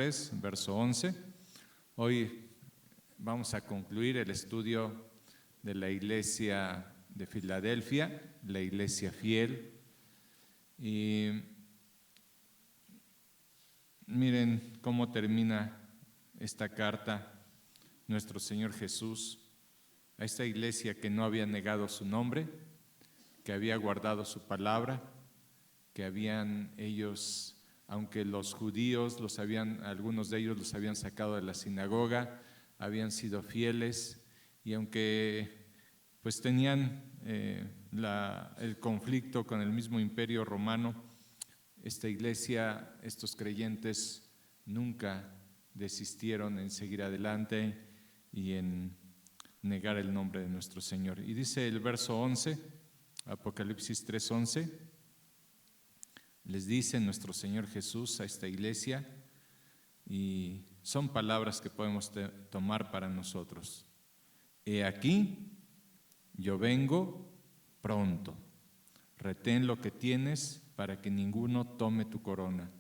3, verso 11. Hoy vamos a concluir el estudio de la iglesia de Filadelfia, la iglesia fiel. Y miren cómo termina esta carta nuestro Señor Jesús a esta iglesia que no había negado su nombre, que había guardado su palabra, que habían ellos, aunque los judíos algunos de ellos los habían sacado de la sinagoga, habían sido fieles, y aunque pues tenían el conflicto con el mismo imperio romano, esta iglesia, estos creyentes nunca desistieron en seguir adelante y en negar el nombre de nuestro Señor. Y dice el verso 11, Apocalipsis 3:11, les dice nuestro Señor Jesús a esta iglesia, y son palabras que podemos tomar para nosotros. He aquí, yo vengo pronto. Retén lo que tienes para que ninguno tome tu corona.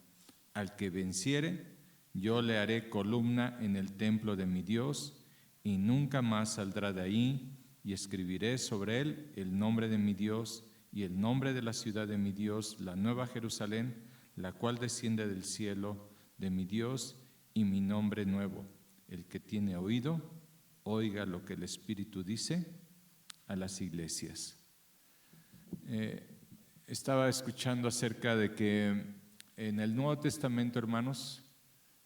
Al que venciere, yo le haré columna en el templo de mi Dios, y nunca más saldrá de ahí, y escribiré sobre él el nombre de mi Dios y el nombre de la ciudad de mi Dios, la nueva Jerusalén, la cual desciende del cielo de mi Dios, y mi nombre nuevo. El que tiene oído, oiga lo que el Espíritu dice a las iglesias. Estaba escuchando acerca de que en el Nuevo Testamento, hermanos,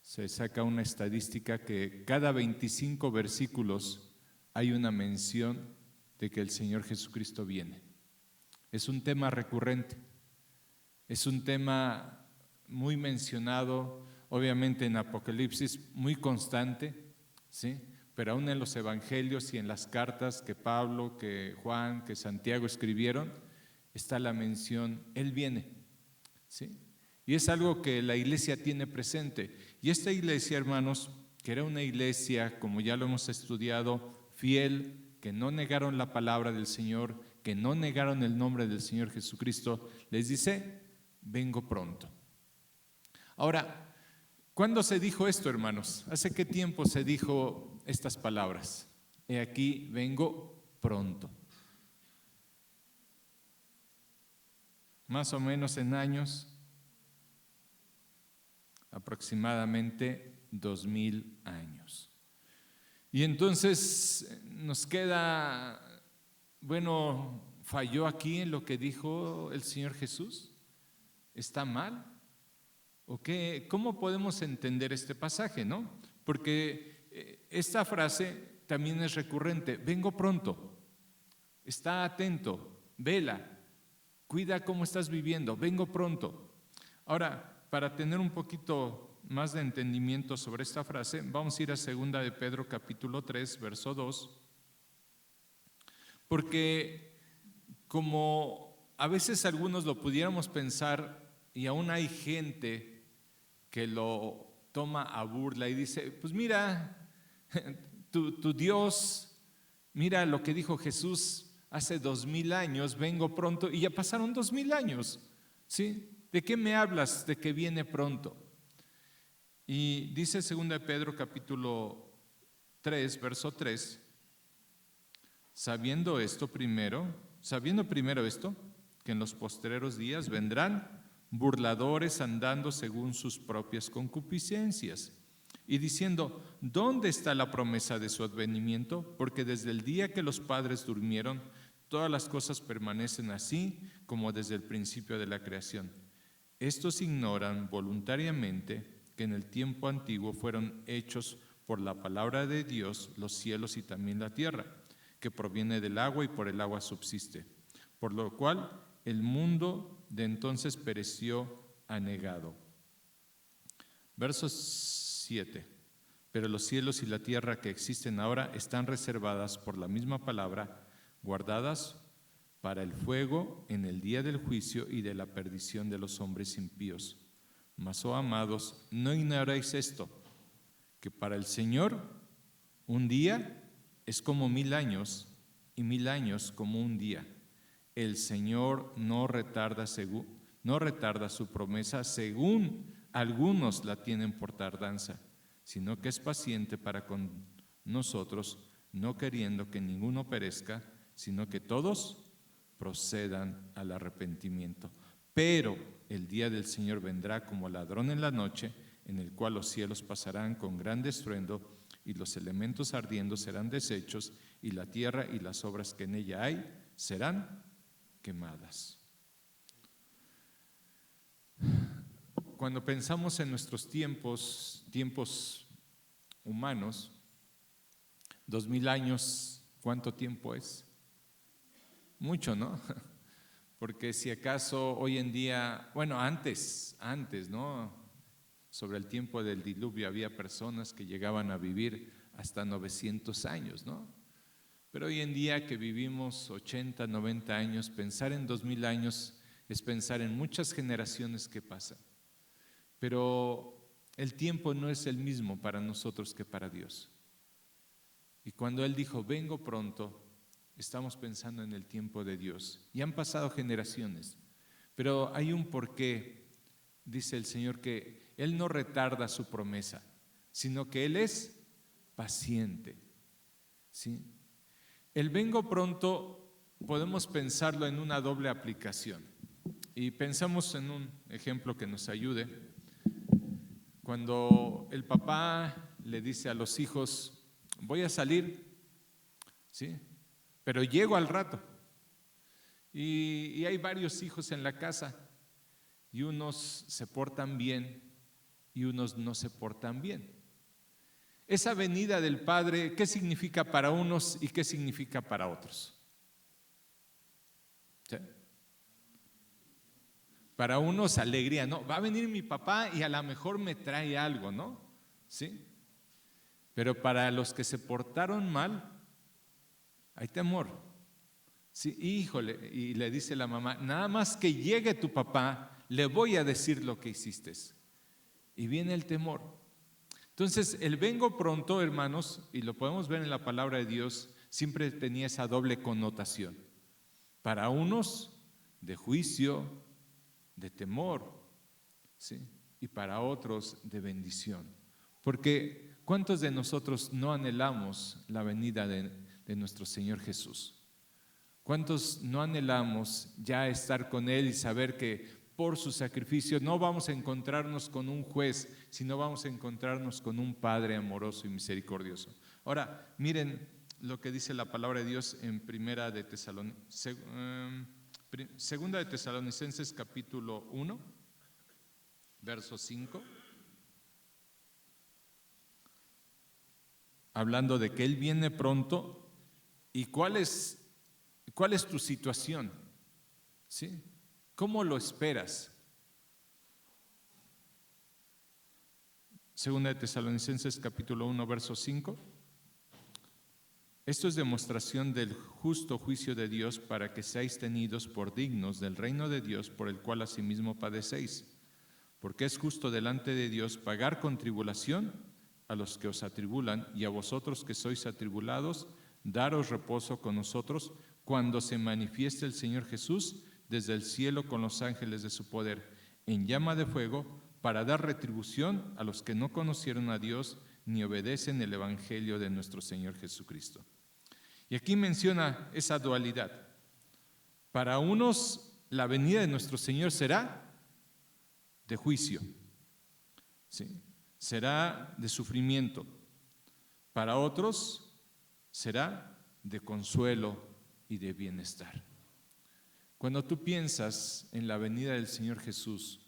se saca una estadística que cada 25 versículos hay una mención de que el Señor Jesucristo viene. Es un tema recurrente, es un tema muy mencionado, obviamente en Apocalipsis, muy constante, ¿sí? Pero aún en los evangelios y en las cartas que Pablo, que Juan, que Santiago escribieron, está la mención, Él viene, ¿sí? Y es algo que la iglesia tiene presente. Y esta iglesia, hermanos, que era una iglesia, como ya lo hemos estudiado, fiel, que no negaron la palabra del Señor, que no negaron el nombre del Señor Jesucristo, les dice, vengo pronto. Ahora, ¿cuándo se dijo esto, hermanos? ¿Hace qué tiempo se dijo estas palabras? He aquí, vengo pronto. Más o menos en años, aproximadamente 2000 años. Y entonces nos queda, bueno, ¿falló aquí en lo que dijo el Señor Jesús? ¿Está mal? ¿O qué? ¿Cómo podemos entender este pasaje, no? Porque esta frase también es recurrente. Vengo pronto. Está atento. Vela. Cuida cómo estás viviendo. Vengo pronto. Ahora, para tener un poquito más de entendimiento sobre esta frase, vamos a ir a 2 de Pedro capítulo 3, verso 2, porque como a veces algunos lo pudiéramos pensar, y aún hay gente que lo toma a burla y dice, pues mira, tu Dios, mira lo que dijo Jesús hace 2000 años, vengo pronto, y ya pasaron 2000 años, ¿sí? ¿De qué me hablas de que viene pronto? Y dice 2 de Pedro capítulo 3, verso 3, sabiendo primero esto, que en los postreros días vendrán burladores andando según sus propias concupiscencias, y diciendo, ¿dónde está la promesa de su advenimiento? Porque desde el día que los padres durmieron, todas las cosas permanecen así como desde el principio de la creación. Estos ignoran voluntariamente que en el tiempo antiguo fueron hechos por la palabra de Dios los cielos y también la tierra, que proviene del agua y por el agua subsiste, por lo cual el mundo de entonces pereció anegado. Verso 7. Pero los cielos y la tierra que existen ahora están reservadas por la misma palabra, guardadas para el fuego en el día del juicio y de la perdición de los hombres impíos. Mas, oh amados, no ignoréis esto, que para el Señor un día es como 1000 años, y 1000 años como un día. El Señor no retarda su promesa, según algunos la tienen por tardanza, sino que es paciente para con nosotros, no queriendo que ninguno perezca, sino que todos procedan al arrepentimiento. Pero el día del Señor vendrá como ladrón en la noche, en el cual los cielos pasarán con gran estruendo y los elementos ardiendo serán deshechos y la tierra y las obras que en ella hay serán quemadas. Cuando pensamos en nuestros tiempos humanos, 2000 años, ¿cuánto tiempo es? Mucho, ¿no? Porque si acaso hoy en día, bueno, antes, ¿no? Sobre el tiempo del diluvio había personas que llegaban a vivir hasta 900 años, ¿no? Pero hoy en día que vivimos 80, 90 años, pensar en 2000 años es pensar en muchas generaciones que pasan. Pero el tiempo no es el mismo para nosotros que para Dios. Y cuando Él dijo, vengo pronto, estamos pensando en el tiempo de Dios. Y han pasado generaciones, pero hay un porqué, dice el Señor, que Él no retarda su promesa, sino que Él es paciente. ¿Sí? El vengo pronto podemos pensarlo en una doble aplicación. Y pensamos en un ejemplo que nos ayude. Cuando el papá le dice a los hijos, voy a salir, ¿sí? Pero llego al rato. Y hay varios hijos en la casa y unos se portan bien y unos no se portan bien. Esa venida del Padre, ¿qué significa para unos y qué significa para otros? ¿Sí? Para unos alegría, ¿no? Va a venir mi papá y a lo mejor me trae algo, ¿no? ¿Sí? Pero para los que se portaron mal, hay temor. Sí, híjole, y le dice la mamá, nada más que llegue tu papá, le voy a decir lo que hiciste. Y viene el temor. Entonces, el vengo pronto, hermanos, y lo podemos ver en la palabra de Dios, siempre tenía esa doble connotación. Para unos, de juicio, de temor, ¿sí? Y para otros, de bendición. Porque ¿cuántos de nosotros no anhelamos la venida de nuestro Señor Jesús? ¿Cuántos no anhelamos ya estar con Él y saber que por su sacrificio no vamos a encontrarnos con un juez, sino vamos a encontrarnos con un Padre amoroso y misericordioso? Ahora, miren lo que dice la palabra de Dios en Segunda de Tesalonicenses capítulo 1, verso 5. Hablando de que Él viene pronto. ¿Y cuál es tu situación? ¿Sí? ¿Cómo lo esperas? Segunda de Tesalonicenses capítulo 1, verso 5. Esto es demostración del justo juicio de Dios para que seáis tenidos por dignos del reino de Dios por el cual asimismo padecéis. Porque es justo delante de Dios pagar con tribulación a los que os atribulan y a vosotros que sois atribulados, daros reposo con nosotros cuando se manifieste el Señor Jesús desde el cielo con los ángeles de su poder, en llama de fuego, para dar retribución a los que no conocieron a Dios ni obedecen el evangelio de nuestro Señor Jesucristo. Y aquí menciona esa dualidad. Para unos, la venida de nuestro Señor será de juicio, ¿sí? Será de sufrimiento. Para otros, será de consuelo y de bienestar. Cuando tú piensas en la venida del Señor Jesús,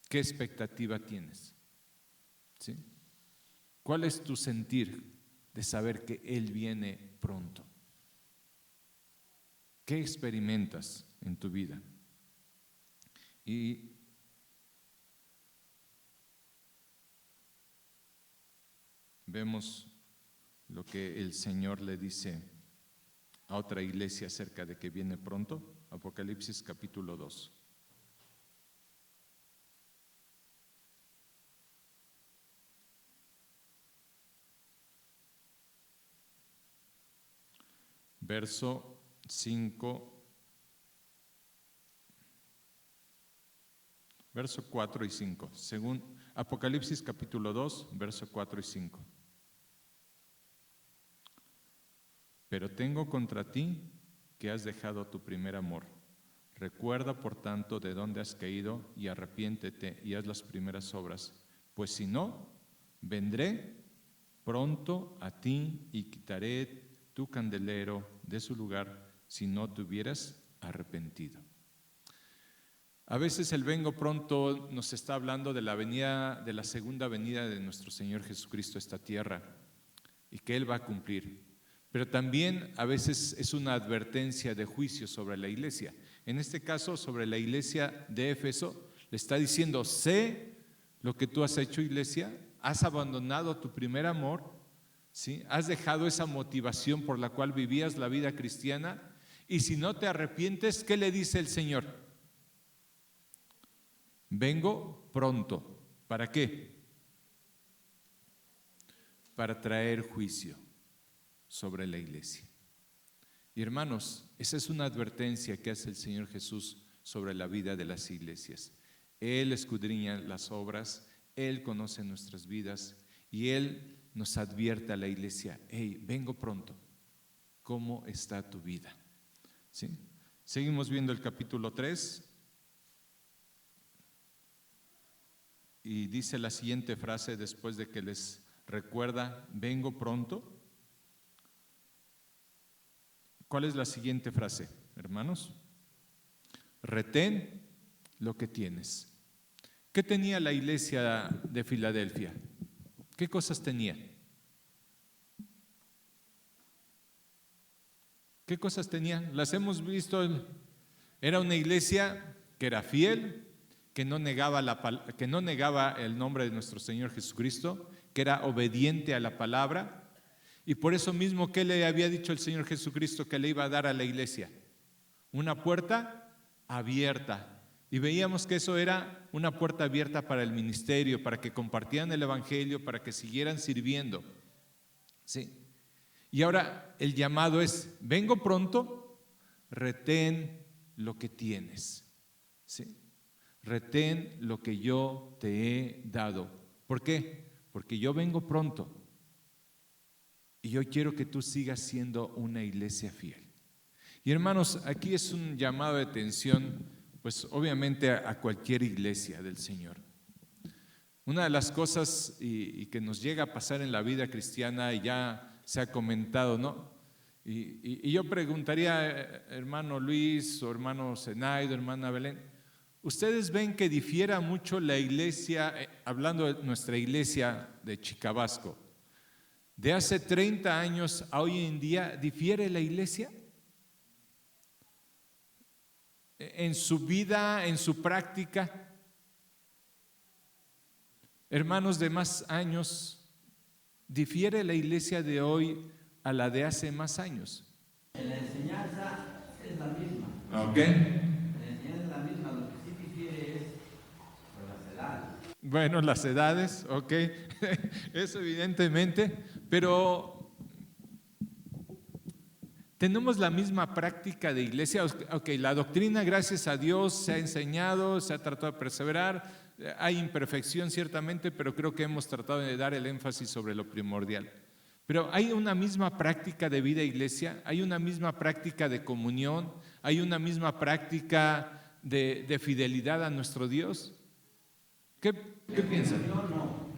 ¿qué expectativa tienes? ¿Sí? ¿Cuál es tu sentir de saber que Él viene pronto? ¿Qué experimentas en tu vida? Y vemos lo que el Señor le dice a otra iglesia acerca de que viene pronto. Apocalipsis capítulo 2. Verso 5 verso 4 y 5. Según Apocalipsis capítulo 2, verso 4 y 5. Pero tengo contra ti que has dejado tu primer amor. Recuerda, por tanto, de dónde has caído y arrepiéntete y haz las primeras obras. Pues si no, vendré pronto a ti y quitaré tu candelero de su lugar si no te hubieras arrepentido. A veces el vengo pronto nos está hablando de la venida, de la segunda venida de nuestro Señor Jesucristo a esta tierra y que Él va a cumplir. Pero también a veces es una advertencia de juicio sobre la iglesia. En este caso, sobre la iglesia de Éfeso, le está diciendo: sé lo que tú has hecho, iglesia, has abandonado tu primer amor, ¿sí? Has dejado esa motivación por la cual vivías la vida cristiana, y si no te arrepientes, ¿qué le dice el Señor? Vengo pronto. ¿Para qué? Para traer juicio sobre la iglesia. Y hermanos, esa es una advertencia que hace el Señor Jesús sobre la vida de las iglesias. Él escudriña las obras, Él conoce nuestras vidas y Él nos advierte a la iglesia: hey, vengo pronto, ¿cómo está tu vida? ¿Sí? Seguimos viendo el capítulo 3 y dice la siguiente frase después de que les recuerda: vengo pronto. ¿Cuál es la siguiente frase, hermanos? Retén lo que tienes. ¿Qué tenía la iglesia de Filadelfia? ¿Qué cosas tenía? ¿Qué cosas tenía? Las hemos visto. Era una iglesia que era fiel, que no negaba el nombre de nuestro Señor Jesucristo, que era obediente a la palabra. Y por eso mismo, ¿qué le había dicho el Señor Jesucristo que le iba a dar a la iglesia? Una puerta abierta. Y veíamos que eso era una puerta abierta para el ministerio, para que compartieran el evangelio, para que siguieran sirviendo. ¿Sí? Y ahora el llamado es: vengo pronto, retén lo que tienes. ¿Sí? Retén lo que yo te he dado. ¿Por qué? Porque yo vengo pronto. Y yo quiero que tú sigas siendo una iglesia fiel. Y hermanos, aquí es un llamado de atención, pues obviamente a cualquier iglesia del Señor. Una de las cosas y que nos llega a pasar en la vida cristiana, y ya se ha comentado, ¿no? Y yo preguntaría, hermano Luis o hermano Zenaido, hermana Belén, ¿ustedes ven que difiera mucho la iglesia, hablando de nuestra iglesia de Chicabasco, de hace 30 años a hoy en día? ¿Difiere la iglesia? En su vida, en su práctica. Hermanos de más años, ¿difiere la iglesia de hoy a la de hace más años? La enseñanza es la misma. Ok. La enseñanza es la misma, lo que sí difiere es por las edades. Bueno, las edades, ok, eso evidentemente, pero tenemos la misma práctica de iglesia. Ok, la doctrina, gracias a Dios, se ha enseñado, se ha tratado de perseverar, hay imperfección ciertamente, pero creo que hemos tratado de dar el énfasis sobre lo primordial. Pero hay una misma práctica de vida iglesia, hay una misma práctica de comunión, hay una misma práctica de fidelidad a nuestro Dios. ¿Qué piensan? No.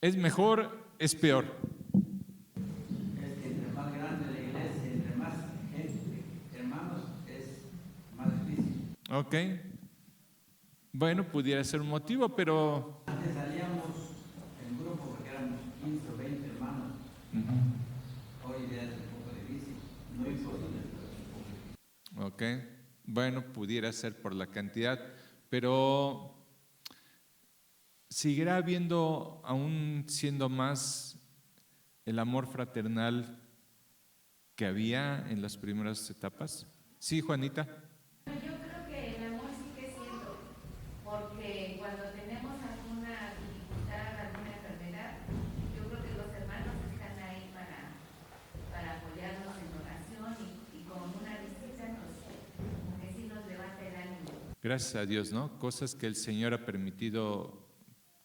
¿Es mejor? ¿Es peor? Es que entre más grande la iglesia, entre más gente, hermanos, es más difícil. Ok. Bueno, pudiera ser un motivo, pero... Antes salíamos en grupo porque éramos 15 o 20 hermanos. Hoy día es un poco difícil. No imposible, pero es un poco difícil. Ok. Bueno, pudiera ser por la cantidad, pero ¿seguirá habiendo, aún siendo más, el amor fraternal que había en las primeras etapas? Sí, Juanita. Yo creo que el amor sigue siendo, porque cuando tenemos alguna dificultad, alguna enfermedad, yo creo que los hermanos están ahí para apoyarnos en oración y con una visita como que sí nos levanta el ánimo. Gracias a Dios, ¿no? Cosas que el Señor ha permitido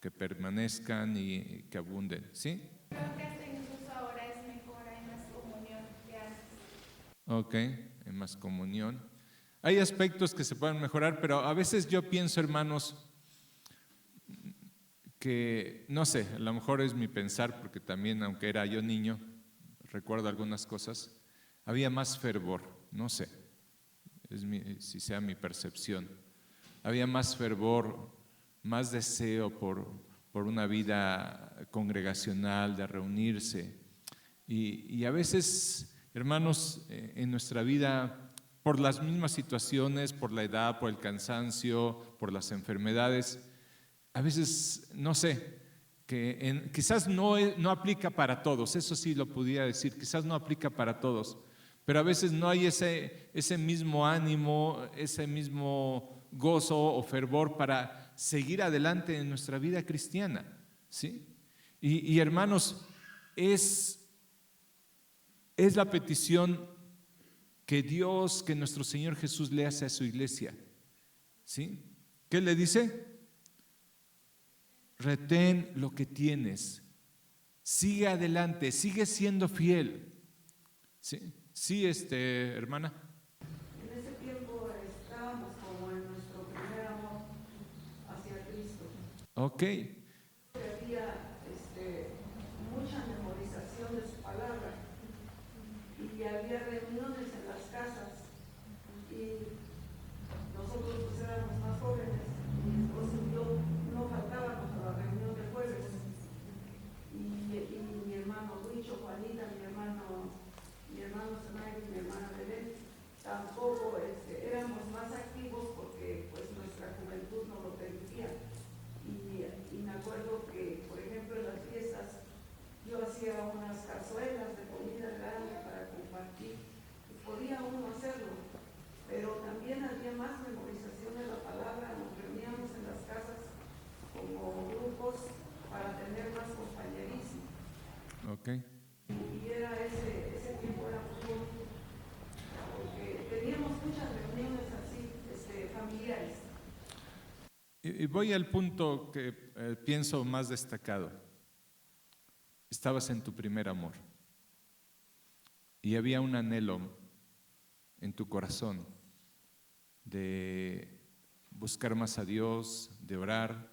que permanezcan y que abunden, ¿sí? Creo que hasta incluso ahora es mejor, hay más comunión que antes. Ok, hay más comunión. Hay aspectos que se pueden mejorar, pero a veces yo pienso, hermanos, que, no sé, a lo mejor es mi pensar, porque también, aunque era yo niño, recuerdo algunas cosas, había más fervor, no sé, si sea mi percepción. Había más fervor, más deseo por una vida congregacional, de reunirse. Y a veces, hermanos, en nuestra vida, por las mismas situaciones, por la edad, por el cansancio, por las enfermedades, a veces, no sé, quizás no aplica para todos, eso sí lo pudiera decir, quizás no aplica para todos, pero a veces no hay ese mismo ánimo, ese mismo gozo o fervor para seguir adelante en nuestra vida cristiana, ¿sí? Y hermanos, es la petición que Dios, que nuestro Señor Jesús le hace a su iglesia, ¿sí? ¿Qué le dice? Retén lo que tienes, sigue adelante, sigue siendo fiel. Sí, sí, hermana. En ese tiempo estábamos como en nuestro primer amor hacia Cristo. Ok, Había mucha memorización de su palabra y había reuniones en las casas y nosotros pues éramos más jóvenes y mi esposo y yo no faltábamos a la reunión de jueves y mi hermano Huicho, Juanita, mi hermano Zanay y mi hermana Belén tampoco éramos más activos porque pues nuestra juventud no lo permitía y me acuerdo que por ejemplo en las fiestas yo hacía unas cazuelas de comida grande para compartir y podía uno hacerlo, pero también había más memorización de la palabra, nos reuníamos en las casas como grupos para tener más compañerismo. ok. Y era ese tiempo era muy bonito, porque teníamos muchas reuniones así, familiares. Y voy al punto que pienso más destacado. Estabas en tu primer amor y había un anhelo en tu corazón de buscar más a Dios, de orar,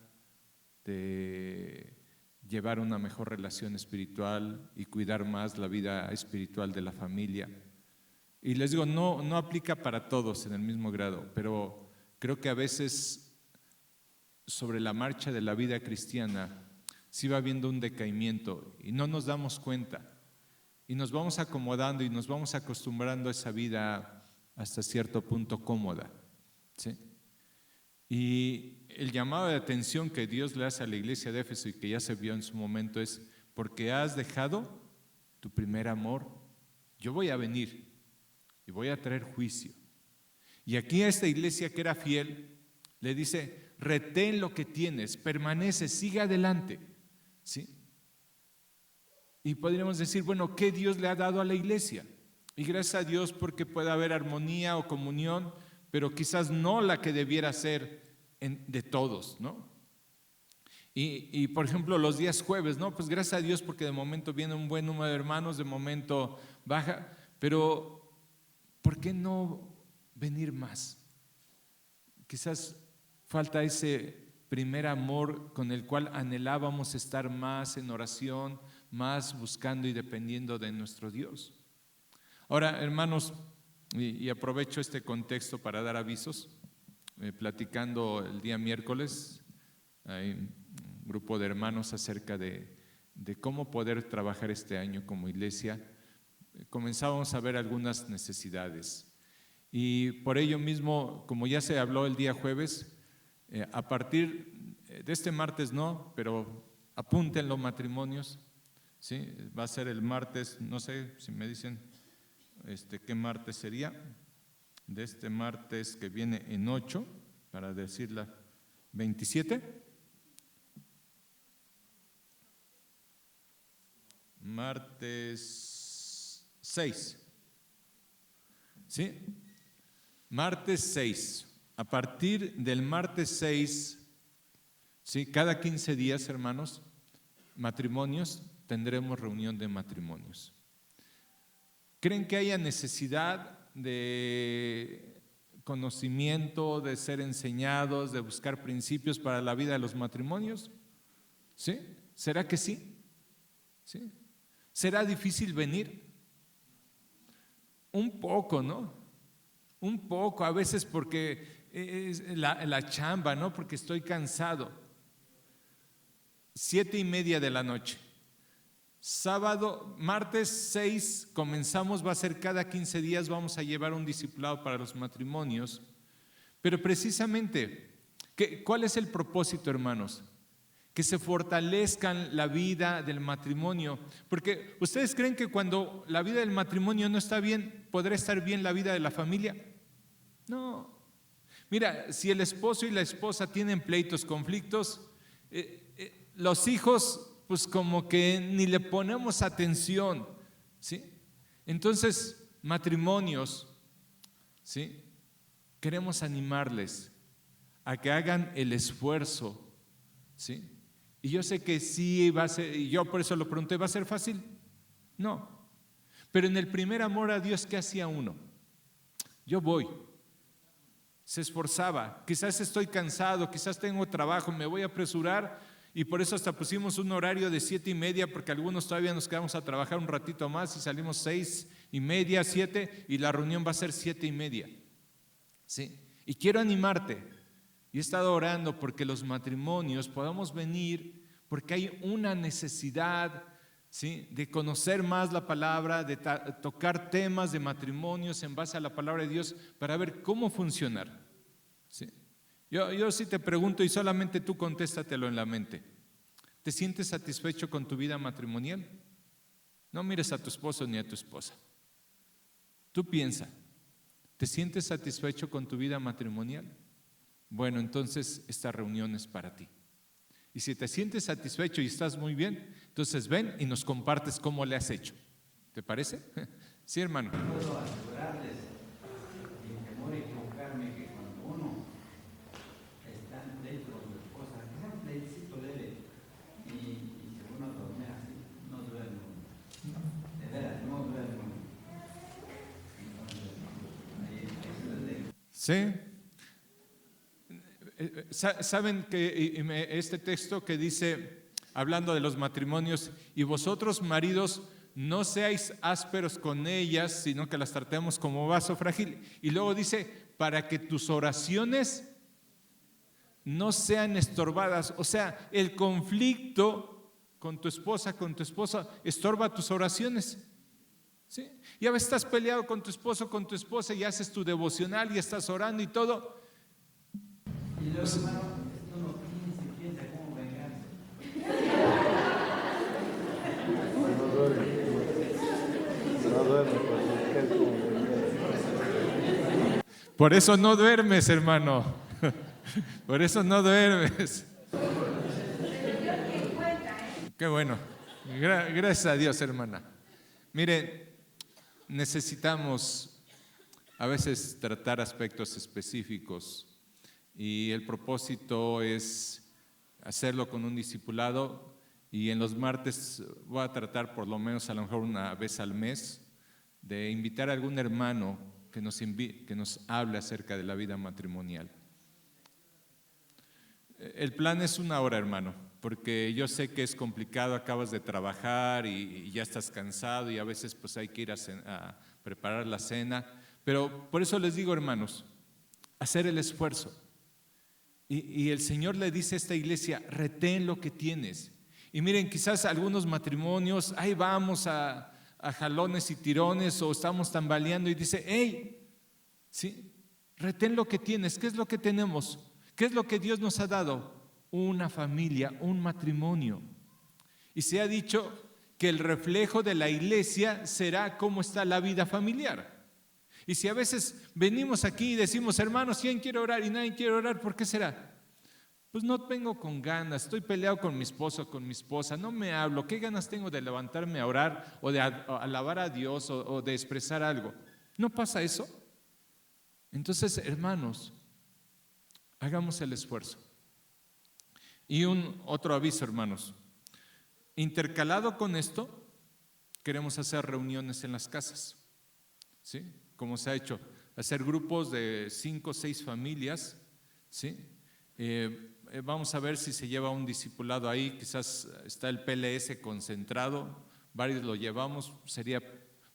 de llevar una mejor relación espiritual y cuidar más la vida espiritual de la familia. Y les digo, no aplica para todos en el mismo grado, pero creo que a veces sobre la marcha de la vida cristiana sí va habiendo un decaimiento y no nos damos cuenta y nos vamos acomodando y nos vamos acostumbrando a esa vida hasta cierto punto cómoda, ¿sí? Y el llamado de atención que Dios le hace a la iglesia de Éfeso y que ya se vio en su momento es: porque has dejado tu primer amor, yo voy a venir y voy a traer juicio. Y aquí a esta iglesia que era fiel le dice: retén lo que tienes, permanece, sigue adelante, ¿sí? Y podríamos decir, bueno, ¿qué Dios le ha dado a la iglesia? Y gracias a Dios porque puede haber armonía o comunión, pero quizás no la que debiera ser de todos, ¿no? Y por ejemplo los días jueves, ¿no? Pues gracias a Dios porque de momento viene un buen número de hermanos, de momento baja, pero ¿por qué no venir más? Quizás falta ese primer amor con el cual anhelábamos estar más en oración, más buscando y dependiendo de nuestro Dios. Ahora, hermanos, y aprovecho este contexto para dar avisos. Platicando el día miércoles, hay un grupo de hermanos acerca de cómo poder trabajar este año como iglesia. Comenzábamos a ver algunas necesidades. Y por ello mismo, como ya se habló el día jueves, a partir de este martes no, pero apúntenlo matrimonios, ¿sí? Va a ser el martes, no sé si me dicen qué martes sería, de este martes que viene en 8, para decirla, 27. Martes 6. ¿Sí? Martes 6. a partir del martes 6, ¿sí? Cada 15 días, hermanos, matrimonios, tendremos reunión de matrimonios. ¿Creen que haya necesidad de conocimiento, de ser enseñados, de buscar principios para la vida de los matrimonios? ¿Sí? ¿Será que sí? ¿Sí? ¿Será difícil venir? Un poco, ¿no? Un poco, a veces porque es la chamba, ¿no? Porque estoy cansado. 7:30 de la noche. Sábado, martes 6 comenzamos, va a ser cada 15 días, vamos a llevar un discipulado para los matrimonios. Pero precisamente, ¿cuál es el propósito, hermanos? Que se fortalezcan la vida del matrimonio. Porque ¿ustedes creen que cuando la vida del matrimonio no está bien, podrá estar bien la vida de la familia? No. Mira, si el esposo y la esposa tienen pleitos, conflictos, los hijos pues como que ni le ponemos atención, ¿sí? Entonces, matrimonios, ¿sí? Queremos animarles a que hagan el esfuerzo, ¿sí? Y yo sé que sí va a ser, y yo por eso lo pregunté, ¿va a ser fácil? No. Pero en el primer amor a Dios, ¿qué hacía uno? Yo voy. Se esforzaba. Quizás estoy cansado, quizás tengo trabajo, me voy a apresurar, y por eso hasta pusimos un horario de 7:30, porque algunos todavía nos quedamos a trabajar un ratito más y salimos 6:30, 7, y la reunión va a ser 7:30. ¿Sí? Y quiero animarte. Y he estado orando porque los matrimonios podamos venir, porque hay una necesidad, ¿sí? De conocer más la palabra, de tocar temas de matrimonios en base a la palabra de Dios para ver cómo funcionar, ¿sí? Yo sí te pregunto y solamente tú contéstatelo en la mente. ¿Te sientes satisfecho con tu vida matrimonial? No mires a tu esposo ni a tu esposa. Tú piensa, ¿te sientes satisfecho con tu vida matrimonial? Bueno, entonces esta reunión es para ti. Y si te sientes satisfecho y estás muy bien, entonces ven y nos compartes cómo le has hecho. ¿Te parece? Sí, hermano. Puedo asegurarles, sin temor a equivocarme, que cuando uno está en pleito con su esposa, que sea un pleitito leve, y se uno duerme así, no duerme uno. De veras, no duerme uno. Entonces, Sí. Saben que este texto que dice, hablando de los matrimonios, y vosotros maridos no seáis ásperos con ellas, sino que las tratemos como vaso frágil. Y luego dice, para que tus oraciones no sean estorbadas. O sea, el conflicto con tu esposa, con tu esposa, estorba tus oraciones. ¿Sí? Y a veces estás peleado con tu esposo, con tu esposa, y haces tu devocional y estás orando y todo. y luego, hermano, esto no piensa cómo vengarse. No duerme, porque es como venganza. Por eso no duermes, hermano. Por eso no duermes. Qué bueno. Gracias a Dios, hermana. Mire, necesitamos a veces tratar aspectos específicos y el propósito es hacerlo con un discipulado, y en los martes voy a tratar por lo menos a lo mejor una vez al mes de invitar a algún hermano que nos hable acerca de la vida matrimonial. El plan es 1 hora, hermano, porque yo sé que es complicado, acabas de trabajar y ya estás cansado y a veces pues hay que ir a preparar la cena, pero por eso les digo, hermanos, hacer el esfuerzo. Y el Señor le dice a esta iglesia, retén lo que tienes. Y miren, quizás algunos matrimonios, ahí vamos a jalones y tirones, o estamos tambaleando y dice, hey, ¿sí? Retén lo que tienes. ¿Qué es lo que tenemos? ¿Qué es lo que Dios nos ha dado? Una familia, un matrimonio. Y se ha dicho que el reflejo de la iglesia será cómo está la vida familiar. Y si a veces venimos aquí y decimos, hermanos, ¿quién quiere orar? Y nadie quiere orar, ¿por qué será? Pues no vengo con ganas, estoy peleado con mi esposo, con mi esposa, no me hablo. ¿Qué ganas tengo de levantarme a orar o de alabar a Dios o de expresar algo? ¿No pasa eso? Entonces, hermanos, Hagamos el esfuerzo. Y otro aviso, hermanos. Intercalado con esto, queremos hacer reuniones en las casas, ¿sí? Como se ha hecho, hacer grupos de 5 o 6 familias, ¿sí? Vamos a ver si se lleva un discipulado ahí, quizás está el PLS concentrado, varios lo llevamos,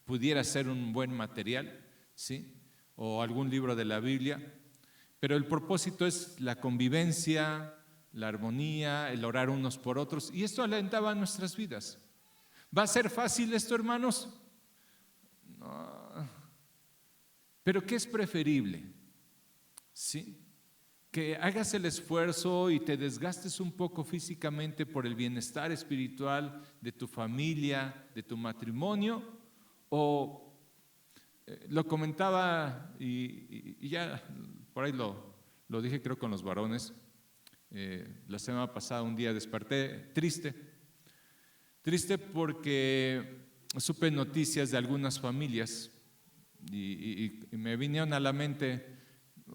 pudiera ser un buen material, ¿sí? O algún libro de la Biblia, pero el propósito es la convivencia, la armonía, el orar unos por otros, y esto alentaba nuestras vidas. ¿Va a ser fácil esto, hermanos? No. ¿Pero qué es preferible? ¿Sí? Que hagas el esfuerzo y te desgastes un poco físicamente por el bienestar espiritual de tu familia, de tu matrimonio, o lo comentaba y ya por ahí lo dije creo con los varones. La semana pasada un día desperté triste porque supe noticias de algunas familias y me vinieron a la mente,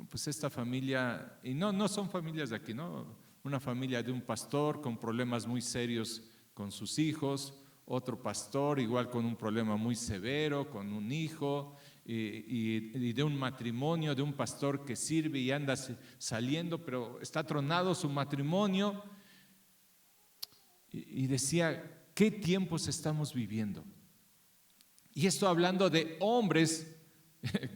pues esta familia, y no son familias de aquí, ¿no? Una familia de un pastor con problemas muy serios con sus hijos, otro pastor igual con un problema muy severo con un hijo, y de un matrimonio de un pastor que sirve y anda saliendo, pero está tronado su matrimonio, y decía, ¿qué tiempos estamos viviendo? Y esto hablando de hombres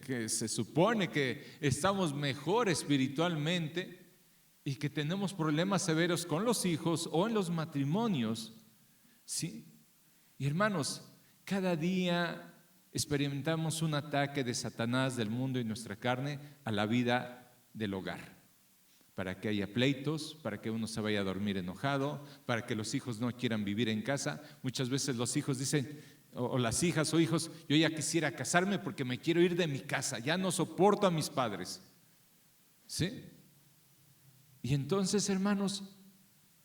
que se supone que estamos mejor espiritualmente y que tenemos problemas severos con los hijos o en los matrimonios, ¿sí? Y hermanos, cada día experimentamos un ataque de Satanás, del mundo y nuestra carne a la vida del hogar, para que haya pleitos, para que uno se vaya a dormir enojado, para que los hijos no quieran vivir en casa. Muchas veces los hijos dicen, o las hijas o hijos, yo ya quisiera casarme porque me quiero ir de mi casa, ya no soporto a mis padres, ¿sí? Y entonces, hermanos,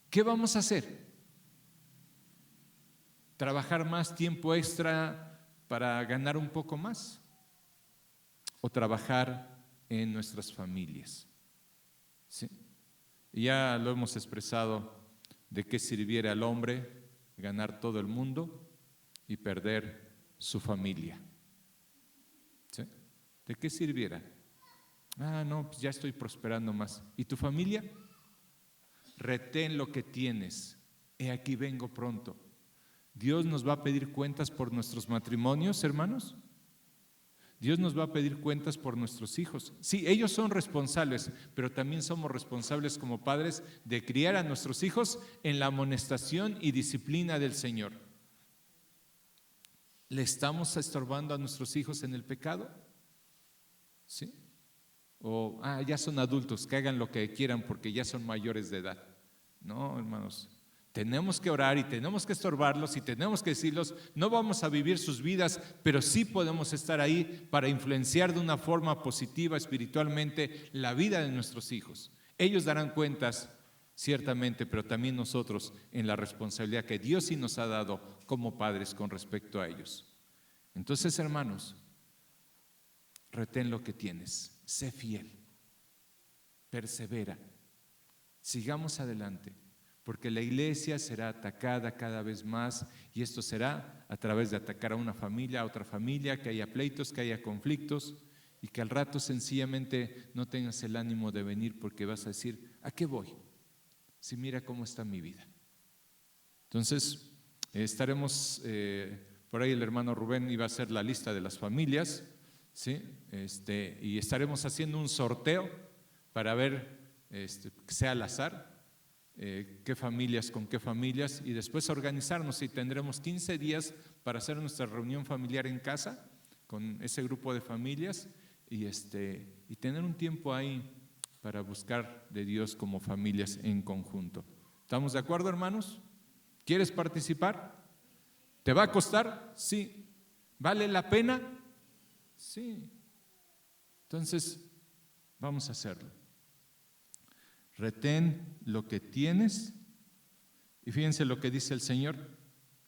¿qué vamos a hacer? ¿Trabajar más tiempo extra para ganar un poco más? ¿O trabajar en nuestras familias? ¿Sí? Ya lo hemos expresado, de qué sirviera al hombre ganar todo el mundo y perder su familia. ¿Sí? ¿De qué sirviera? No, pues ya estoy prosperando más. ¿Y tu familia? Retén lo que tienes. He aquí vengo pronto. ¿Dios nos va a pedir cuentas por nuestros matrimonios, hermanos? Dios nos va a pedir cuentas por nuestros hijos. Sí, ellos son responsables, pero también somos responsables como padres de criar a nuestros hijos en la amonestación y disciplina del Señor. ¿Le estamos estorbando a nuestros hijos en el pecado? ¿Sí? O, ya son adultos, que hagan lo que quieran porque ya son mayores de edad. No, hermanos. Tenemos que orar y tenemos que estorbarlos y tenemos que decirlos, no vamos a vivir sus vidas, pero sí podemos estar ahí para influenciar de una forma positiva espiritualmente la vida de nuestros hijos. Ellos darán cuentas, ciertamente, pero también nosotros en la responsabilidad que Dios sí nos ha dado como padres con respecto a ellos. Entonces, hermanos, retén lo que tienes, sé fiel, persevera, sigamos adelante. Porque la iglesia será atacada cada vez más y esto será a través de atacar a una familia, a otra familia, que haya pleitos, que haya conflictos y que al rato sencillamente no tengas el ánimo de venir porque vas a decir, ¿a qué voy? Si mira cómo está mi vida. Entonces, estaremos, por ahí el hermano Rubén iba a hacer la lista de las familias, ¿sí? Y estaremos haciendo un sorteo para ver, que sea al azar, qué familias con qué familias, y después organizarnos y tendremos 15 días para hacer nuestra reunión familiar en casa con ese grupo de familias y tener un tiempo ahí para buscar de Dios como familias en conjunto. ¿Estamos de acuerdo, hermanos? ¿Quieres participar? ¿Te va a costar? Sí. ¿Vale la pena? Sí. Entonces, vamos a hacerlo. Retén lo que tienes y fíjense lo que dice el Señor.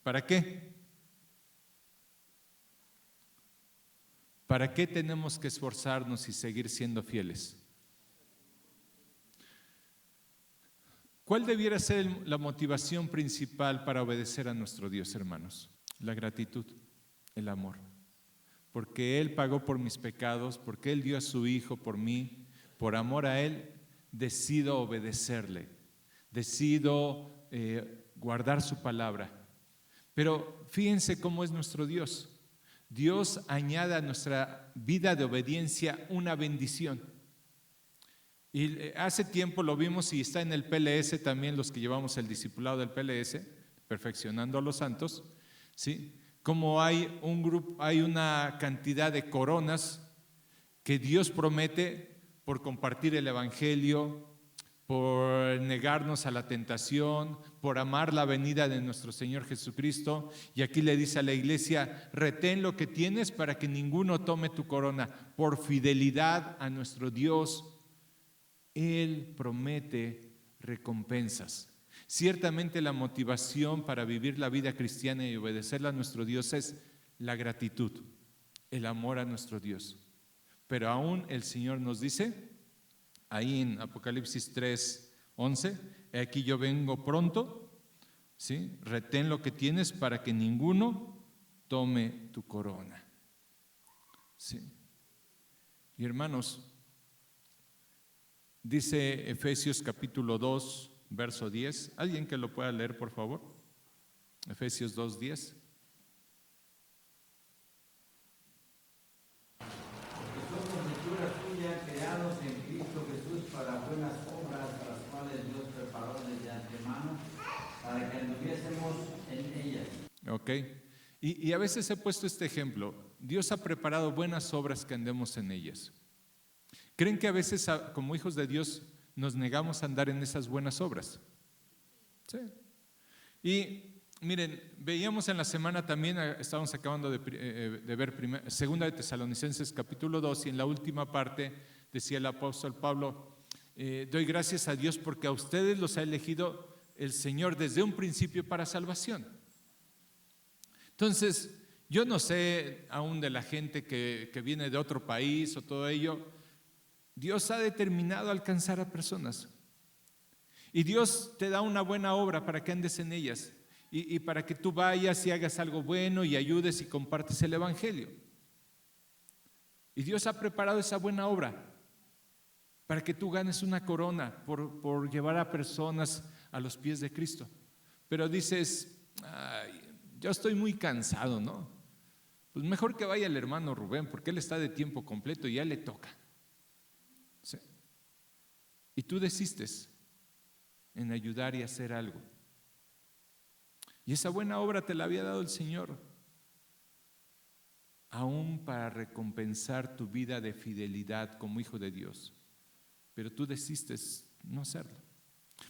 ¿Para qué? ¿Para qué tenemos que esforzarnos y seguir siendo fieles? ¿Cuál debiera ser la motivación principal para obedecer a nuestro Dios, hermanos? La gratitud, el amor. Porque Él pagó por mis pecados, porque Él dio a su Hijo por mí, por amor a Él, decido obedecerle, decido guardar su palabra. Pero fíjense cómo es nuestro Dios. Dios añade a nuestra vida de obediencia una bendición. Y hace tiempo lo vimos y está en el PLS también, los que llevamos el discipulado del PLS, Perfeccionando a los Santos, ¿sí? Como hay un grupo, hay una cantidad de coronas que Dios promete por compartir el Evangelio, por negarnos a la tentación, por amar la venida de nuestro Señor Jesucristo. Y aquí le dice a la iglesia: retén lo que tienes para que ninguno tome tu corona. Por fidelidad a nuestro Dios, Él promete recompensas. Ciertamente la motivación para vivir la vida cristiana y obedecerla a nuestro Dios es la gratitud, el amor a nuestro Dios. Pero aún el Señor nos dice, ahí en Apocalipsis 3:11, aquí yo vengo pronto, ¿sí? Retén lo que tienes para que ninguno tome tu corona. ¿Sí? Y hermanos, dice Efesios capítulo 2, verso 10. ¿Alguien que lo pueda leer, por favor? Efesios 2:10. Porque somos hechura suya, creados en Cristo Jesús para buenas obras, las cuales Dios preparó desde antemano para que anduviésemos en ellas. Ok. Y a veces he puesto este ejemplo. Dios ha preparado buenas obras que andemos en ellas. ¿Creen que a veces, como hijos de Dios, nos negamos a andar en esas buenas obras? Sí. Y miren, veíamos en la semana también, estábamos acabando de ver segunda de Tesalonicenses capítulo 2, y en la última parte decía el apóstol Pablo: doy gracias a Dios porque a ustedes los ha elegido el Señor desde un principio para salvación. Entonces, yo no sé aún de la gente que viene de otro país o todo ello. Dios ha determinado alcanzar a personas. Y Dios te da una buena obra para que andes en ellas. Y para que tú vayas y hagas algo bueno y ayudes y compartes el Evangelio. Y Dios ha preparado esa buena obra para que tú ganes una corona por llevar a personas a los pies de Cristo. Pero dices: ay, yo estoy muy cansado, ¿no? Pues mejor que vaya el hermano Rubén, porque él está de tiempo completo y ya le toca. ¿Sí? Y tú desistes en ayudar y hacer algo. Y esa buena obra te la había dado el Señor, aún para recompensar tu vida de fidelidad como hijo de Dios. Pero tú desistes no hacerlo.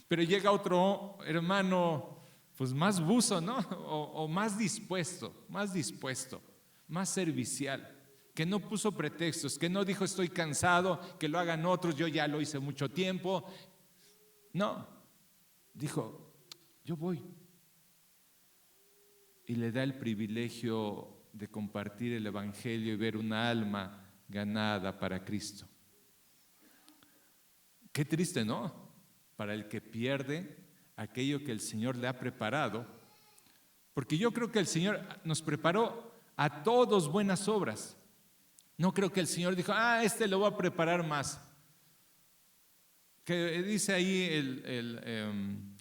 Pero llega otro hermano, pues más buzo, ¿no? O más dispuesto, más servicial, que no puso pretextos, que no dijo estoy cansado, que lo hagan otros, yo ya lo hice mucho tiempo. No, dijo yo voy. Y le da el privilegio de compartir el Evangelio y ver una alma ganada para Cristo. Qué triste, ¿no? Para el que pierde aquello que el Señor le ha preparado. Porque yo creo que el Señor nos preparó a todos buenas obras. No creo que el Señor dijo, este lo voy a preparar más. Que dice ahí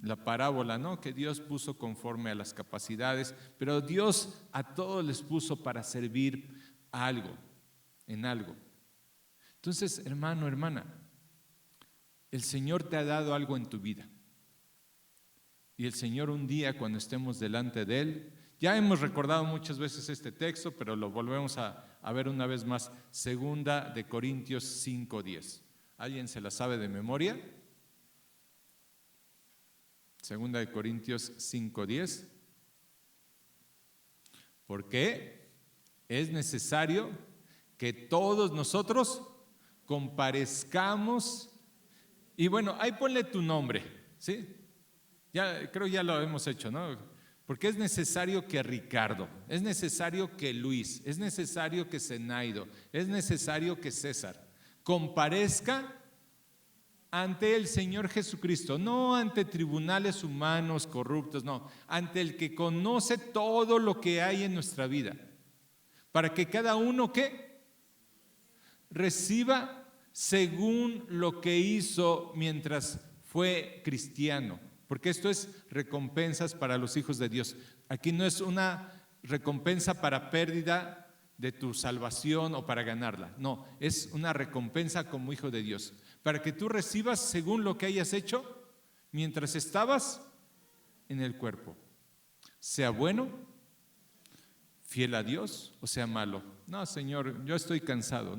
la parábola, ¿no? Que Dios puso conforme a las capacidades, pero Dios a todos les puso para servir a algo, en algo. Entonces, hermano, hermana, el Señor te ha dado algo en tu vida. Y el Señor un día, cuando estemos delante de Él, ya hemos recordado muchas veces este texto, pero lo volvemos a ver una vez más. Segunda de Corintios 5:10. ¿Alguien se la sabe de memoria? Segunda de Corintios 5:10. Porque es necesario que todos nosotros comparezcamos. Y bueno, ahí ponle tu nombre, ¿sí? Creo ya lo hemos hecho, ¿no? Porque es necesario que Ricardo, es necesario que Luis, es necesario que Zenaido, es necesario que César comparezca ante el Señor Jesucristo, no ante tribunales humanos corruptos, no, ante el que conoce todo lo que hay en nuestra vida, para que cada uno ¿qué? Reciba según lo que hizo mientras fue cristiano, porque esto es recompensas para los hijos de Dios. Aquí no es una recompensa para pérdida de tu salvación o para ganarla, no, es una recompensa como hijo de Dios, para que tú recibas según lo que hayas hecho mientras estabas en el cuerpo, sea bueno, fiel a Dios o sea malo. No, Señor, yo estoy cansado,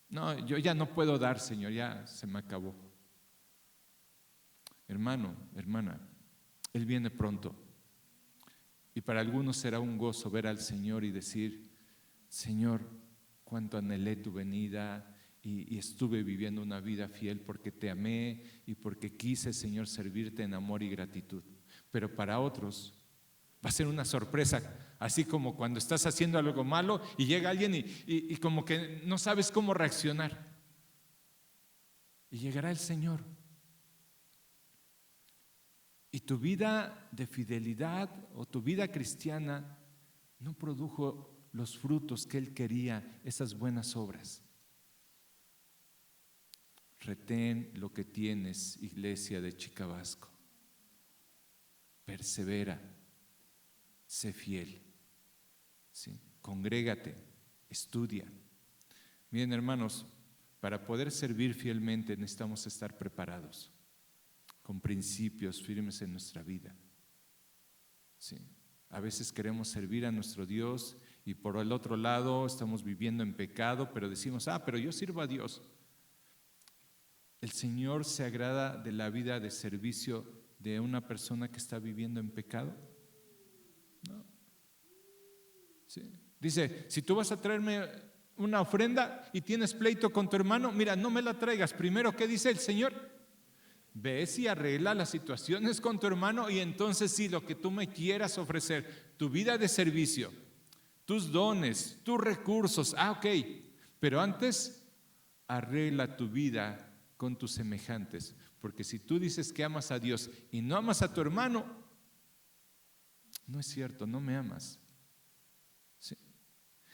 no, yo ya no puedo dar, Señor, ya se me acabó. Hermano, hermana, Él viene pronto. Y para algunos será un gozo ver al Señor y decir: Señor, cuánto anhelé tu venida y estuve viviendo una vida fiel porque te amé y porque quise, Señor, servirte en amor y gratitud. Pero para otros va a ser una sorpresa, así como cuando estás haciendo algo malo y llega alguien y como que no sabes cómo reaccionar. Y llegará el Señor. Y tu vida de fidelidad o tu vida cristiana no produjo los frutos que Él quería, esas buenas obras. Retén lo que tienes, iglesia de Chicabasco. Persevera, sé fiel, ¿sí? Congrégate, estudia. Miren, hermanos, para poder servir fielmente necesitamos estar preparados, con principios firmes en nuestra vida. Sí. A veces queremos servir a nuestro Dios y por el otro lado estamos viviendo en pecado, pero decimos: pero yo sirvo a Dios. ¿El Señor se agrada de la vida de servicio de una persona que está viviendo en pecado? No. Sí. Dice: si tú vas a traerme una ofrenda y tienes pleito con tu hermano, mira, no me la traigas. Primero, ¿qué dice el Señor? Ves y arregla las situaciones con tu hermano y entonces sí, lo que tú me quieras ofrecer, tu vida de servicio, tus dones, tus recursos, ok, pero antes arregla tu vida con tus semejantes, porque si tú dices que amas a Dios y no amas a tu hermano, no es cierto, no me amas. ¿Sí?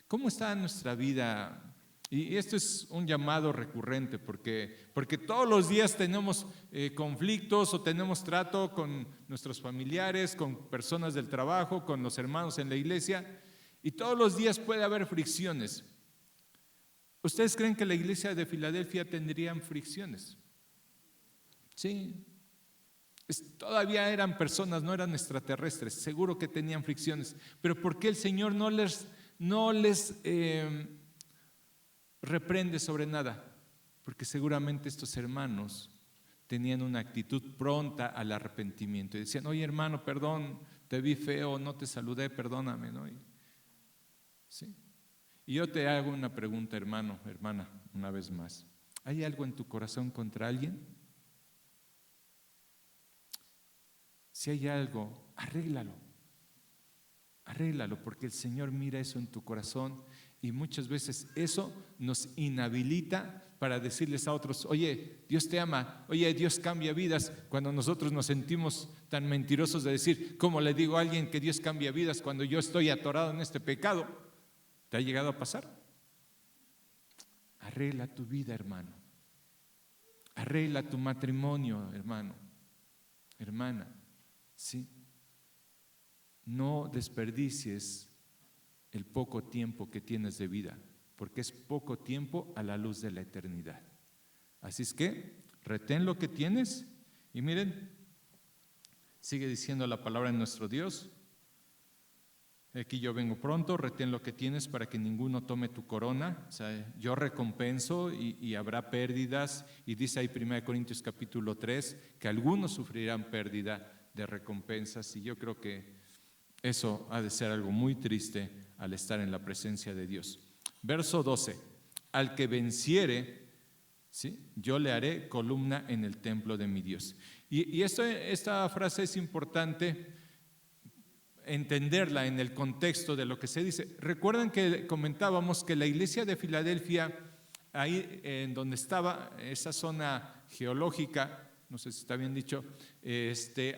¿Cómo está nuestra vida? Y esto es un llamado recurrente porque todos los días tenemos conflictos o tenemos trato con nuestros familiares, con personas del trabajo, con los hermanos en la iglesia, y todos los días puede haber fricciones. ¿Ustedes creen que la iglesia de Filadelfia tendrían fricciones? Sí. Todavía eran personas, no eran extraterrestres, seguro que tenían fricciones, pero ¿por qué el Señor no les reprende sobre nada? Porque seguramente estos hermanos tenían una actitud pronta al arrepentimiento y decían: oye, hermano, perdón, te vi feo, no te saludé, perdóname, ¿no? ¿Sí? Y yo te hago una pregunta, hermano, hermana, una vez más: ¿hay algo en tu corazón contra alguien? Si hay algo, arréglalo, porque el Señor mira eso en tu corazón. Y muchas veces eso nos inhabilita para decirles a otros: oye, Dios te ama, oye, Dios cambia vidas, cuando nosotros nos sentimos tan mentirosos de decir: ¿cómo le digo a alguien que Dios cambia vidas cuando yo estoy atorado en este pecado? ¿Te ha llegado a pasar? Arregla tu vida, hermano. Arregla tu matrimonio, hermano, hermana. ¿Sí? No desperdicies el poco tiempo que tienes de vida, porque es poco tiempo a la luz de la eternidad. Así es que retén lo que tienes y miren, sigue diciendo la palabra de nuestro Dios: aquí yo vengo pronto, retén lo que tienes para que ninguno tome tu corona. O sea, yo recompenso y habrá pérdidas, y dice ahí 1 Corintios capítulo 3 que algunos sufrirán pérdida de recompensas, y yo creo que eso ha de ser algo muy triste al estar en la presencia de Dios. Verso 12: al que venciere, ¿sí?, yo le haré columna en el templo de mi Dios. Y esta frase es importante entenderla en el contexto de lo que se dice. Recuerdan que comentábamos que la iglesia de Filadelfia ahí en donde estaba esa zona geológica, no sé si está bien dicho,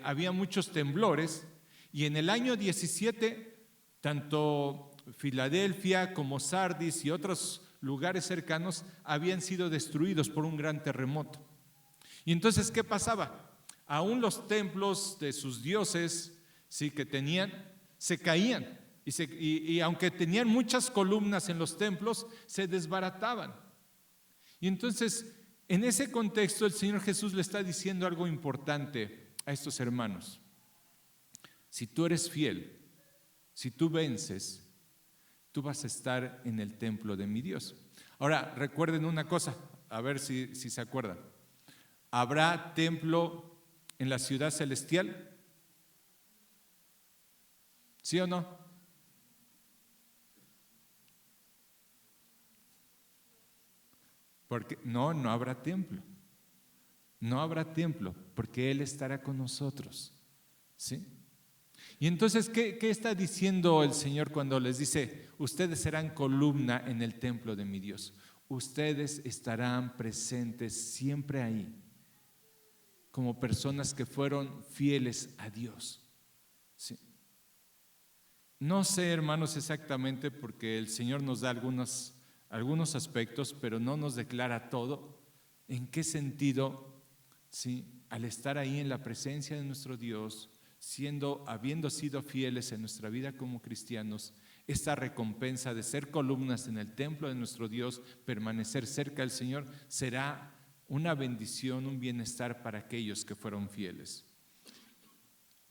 había muchos temblores, y en el año 17, tanto Filadelfia como Sardis y otros lugares cercanos habían sido destruidos por un gran terremoto. Y entonces, ¿qué pasaba? Aún los templos de sus dioses, sí, que tenían, se caían, y aunque tenían muchas columnas en los templos, se desbarataban. Y entonces, en ese contexto, el Señor Jesús le está diciendo algo importante a estos hermanos. Si tú eres fiel, si tú vences, tú vas a estar en el templo de mi Dios. Ahora, recuerden una cosa, a ver si se acuerdan. ¿Habrá templo en la ciudad celestial? ¿Sí o no? Porque no habrá templo. No habrá templo, porque Él estará con nosotros. ¿Sí? Y entonces, ¿qué está diciendo el Señor cuando les dice, ustedes serán columna en el templo de mi Dios? Ustedes estarán presentes siempre ahí, como personas que fueron fieles a Dios. ¿Sí? No sé, hermanos, exactamente, porque el Señor nos da algunos aspectos, pero no nos declara todo. ¿En qué sentido? ¿Sí? Al estar ahí en la presencia de nuestro Dios, habiendo sido fieles en nuestra vida como cristianos, esta recompensa de ser columnas en el templo de nuestro Dios, permanecer cerca del Señor, será una bendición, un bienestar para aquellos que fueron fieles.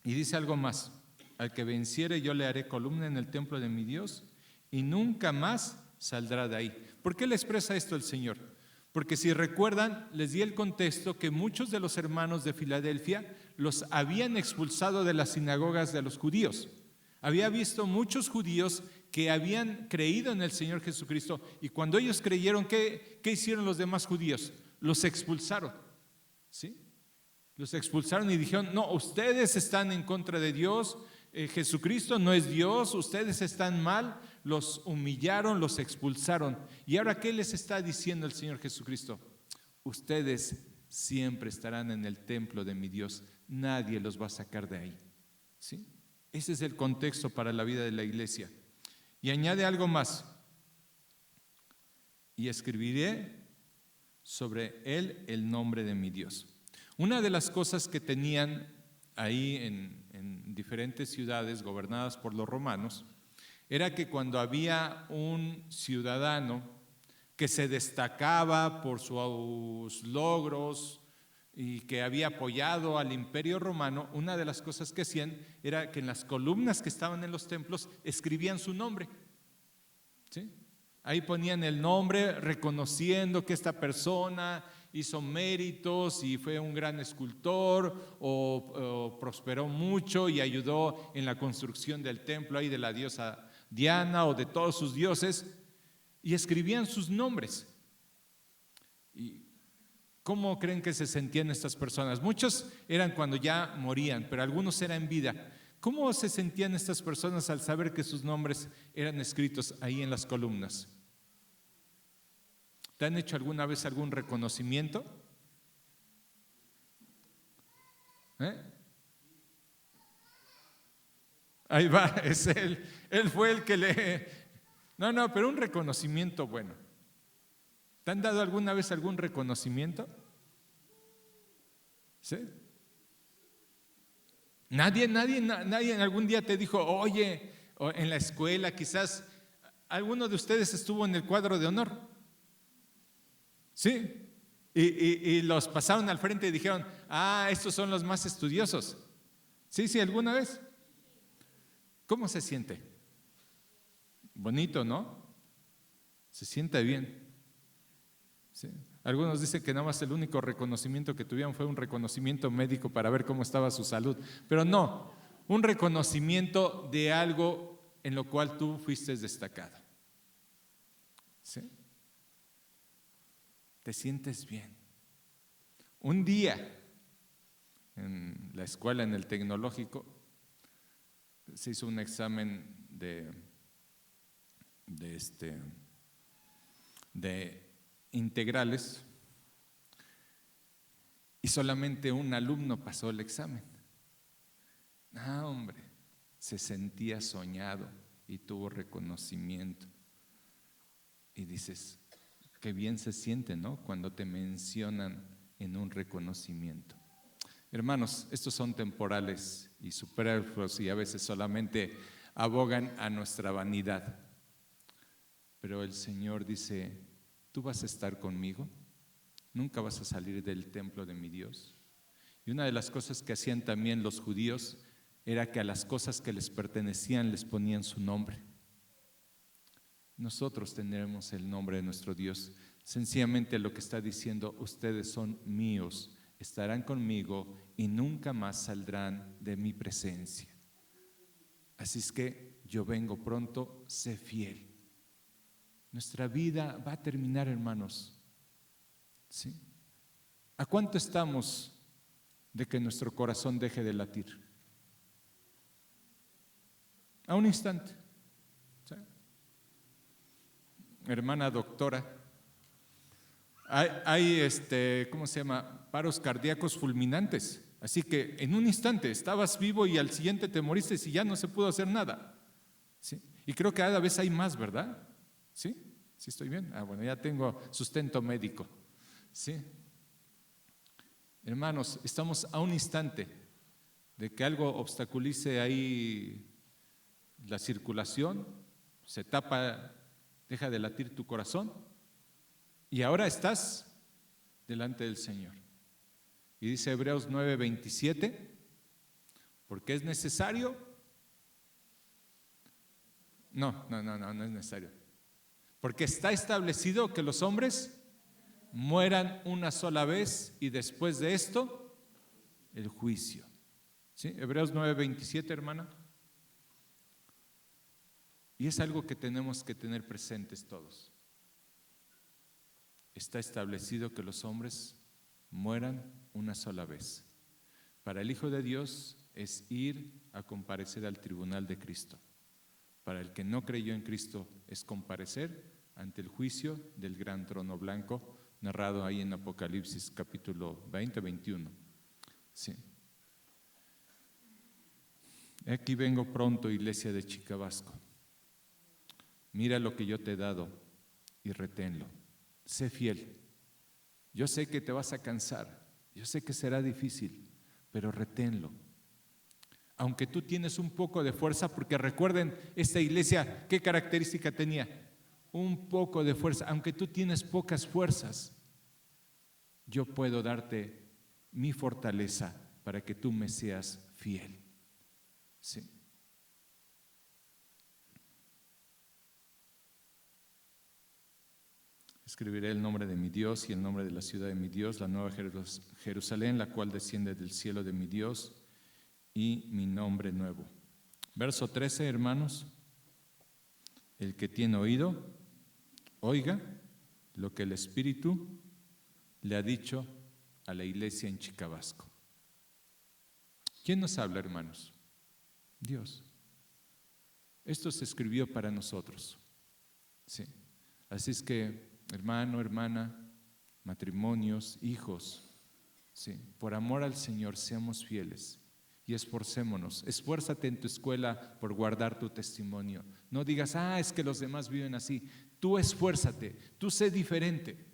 Y dice algo más: al que venciere yo le haré columna en el templo de mi Dios y nunca más saldrá de ahí. ¿Por qué le expresa esto el Señor? Porque si recuerdan, les di el contexto que muchos de los hermanos de Filadelfia los habían expulsado de las sinagogas de los judíos. Había visto muchos judíos que habían creído en el Señor Jesucristo, y cuando ellos creyeron, ¿qué hicieron los demás judíos? Los expulsaron. ¿Sí? Los expulsaron y dijeron, no, ustedes están en contra de Dios, Jesucristo no es Dios, ustedes están mal. Los humillaron, los expulsaron. ¿Y ahora qué les está diciendo el Señor Jesucristo? Ustedes siempre estarán en el templo de mi Dios, nadie los va a sacar de ahí. ¿Sí? Ese es el contexto para la vida de la iglesia. Y añade algo más: y escribiré sobre él el nombre de mi Dios. Una de las cosas que tenían ahí en diferentes ciudades gobernadas por los romanos era que cuando había un ciudadano que se destacaba por sus logros y que había apoyado al imperio romano, una de las cosas que hacían era que en las columnas que estaban en los templos escribían su nombre. ¿Sí? Ahí ponían el nombre reconociendo que esta persona hizo méritos y fue un gran escultor o prosperó mucho y ayudó en la construcción del templo ahí de la diosa Diana o de todos sus dioses, y escribían sus nombres. ¿Y cómo creen que se sentían estas personas? Muchos eran cuando ya morían, pero algunos eran en vida. ¿Cómo se sentían estas personas al saber que sus nombres eran escritos ahí en las columnas? ¿Te han hecho alguna vez algún reconocimiento? Ahí va, es él. Él fue el que le... No, pero un reconocimiento bueno. ¿Te han dado alguna vez algún reconocimiento? ¿Sí? Nadie en algún día te dijo, oye, o en la escuela quizás alguno de ustedes estuvo en el cuadro de honor. ¿Sí? Y los pasaron al frente y dijeron, estos son los más estudiosos. Sí, alguna vez. ¿Cómo se siente? Bonito, ¿no? Se siente bien. ¿Sí? Algunos dicen que nada más el único reconocimiento que tuvieron fue un reconocimiento médico para ver cómo estaba su salud. Pero no, un reconocimiento de algo en lo cual tú fuiste destacado. ¿Sí? Te sientes bien. Un día en la escuela, en el tecnológico, se hizo un examen de integrales y solamente un alumno pasó el examen. Ah, hombre, se sentía soñado y tuvo reconocimiento. Y dices, qué bien se siente, ¿no? Cuando te mencionan en un reconocimiento. Hermanos, estos son temporales y superfluos y a veces solamente abogan a nuestra vanidad. Pero el Señor dice, ¿tú vas a estar conmigo? ¿Nunca vas a salir del templo de mi Dios? Y una de las cosas que hacían también los judíos era que a las cosas que les pertenecían les ponían su nombre. Nosotros tendremos el nombre de nuestro Dios. Sencillamente lo que está diciendo, ustedes son míos, estarán conmigo y nunca más saldrán de mi presencia. Así es que yo vengo pronto, sé fiel. Nuestra vida va a terminar, hermanos. ¿Sí? ¿A cuánto estamos de que nuestro corazón deje de latir? A un instante. ¿Sí? Hermana doctora, hay ¿cómo se llama? Paros cardíacos fulminantes. Así que en un instante estabas vivo y al siguiente te moriste y ya no se pudo hacer nada. ¿Sí? Y creo que cada vez hay más, ¿verdad? ¿Sí? ¿Sí estoy bien? Ah, bueno, ya tengo sustento médico. ¿Sí? Hermanos, estamos a un instante de que algo obstaculice ahí la circulación, se tapa, deja de latir tu corazón y ahora estás delante del Señor. Y dice Hebreos 9:27, porque es necesario. No es necesario. Porque está establecido que los hombres mueran una sola vez y después de esto, el juicio. ¿Sí? Hebreos 9:27, hermana. Y es algo que tenemos que tener presentes todos. Está establecido que los hombres mueran una sola vez. Para el Hijo de Dios es ir a comparecer al tribunal de Cristo. Para el que no creyó en Cristo es comparecer ante el juicio del gran trono blanco, narrado ahí en Apocalipsis capítulo 20-21. Sí. Aquí vengo pronto, iglesia de Chicabasco. Mira lo que yo te he dado y reténlo. Sé fiel. Yo sé que te vas a cansar, yo sé que será difícil, pero reténlo. Aunque tú tienes un poco de fuerza, porque recuerden, esta iglesia, ¿qué característica tenía? Un poco de fuerza. Aunque tú tienes pocas fuerzas, yo puedo darte mi fortaleza para que tú me seas fiel. Sí. Escribiré el nombre de mi Dios y el nombre de la ciudad de mi Dios, la nueva Jerusalén, la cual desciende del cielo de mi Dios, y mi nombre nuevo. Verso 13, hermanos. El que tiene oído, oiga lo que el Espíritu le ha dicho a la iglesia en Chicabasco. ¿Quién nos habla, hermanos? Dios. Esto se escribió para nosotros. Sí. Así es que, hermano, hermana, matrimonios, hijos, sí, por amor al Señor seamos fieles y esforcémonos. Esfuérzate en tu escuela por guardar tu testimonio. No digas, es que los demás viven así. Tú esfuérzate, tú sé diferente.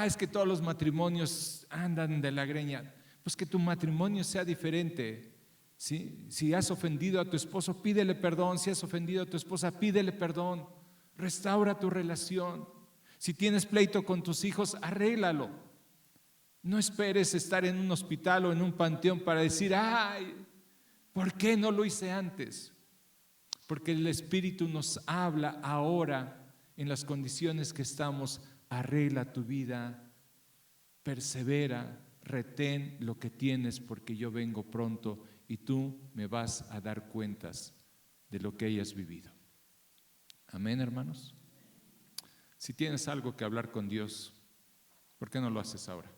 Es que todos los matrimonios andan de la greña. Pues que tu matrimonio sea diferente. ¿Sí? Si has ofendido a tu esposo, pídele perdón. Si has ofendido a tu esposa, pídele perdón. Restaura tu relación. Si tienes pleito con tus hijos, arréglalo. No esperes estar en un hospital o en un panteón para decir, ¿por qué no lo hice antes? Porque el Espíritu nos habla ahora en las condiciones que estamos. Arregla tu vida, persevera, retén lo que tienes porque yo vengo pronto y tú me vas a dar cuentas de lo que hayas vivido. Amén, hermanos. Si tienes algo que hablar con Dios, ¿por qué no lo haces ahora?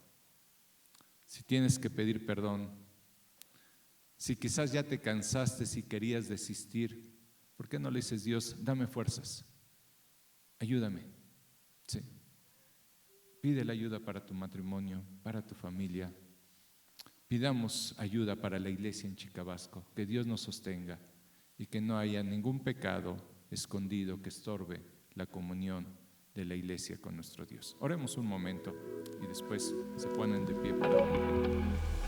Si tienes que pedir perdón, si quizás ya te cansaste, si querías desistir, ¿por qué no le dices, Dios, dame fuerzas, ayúdame? Sí. Pide la ayuda para tu matrimonio, para tu familia. Pidamos ayuda para la iglesia en Chicabasco, que Dios nos sostenga y que no haya ningún pecado escondido que estorbe la comunión de la iglesia con nuestro Dios. Oremos un momento y después se ponen de pie para orar.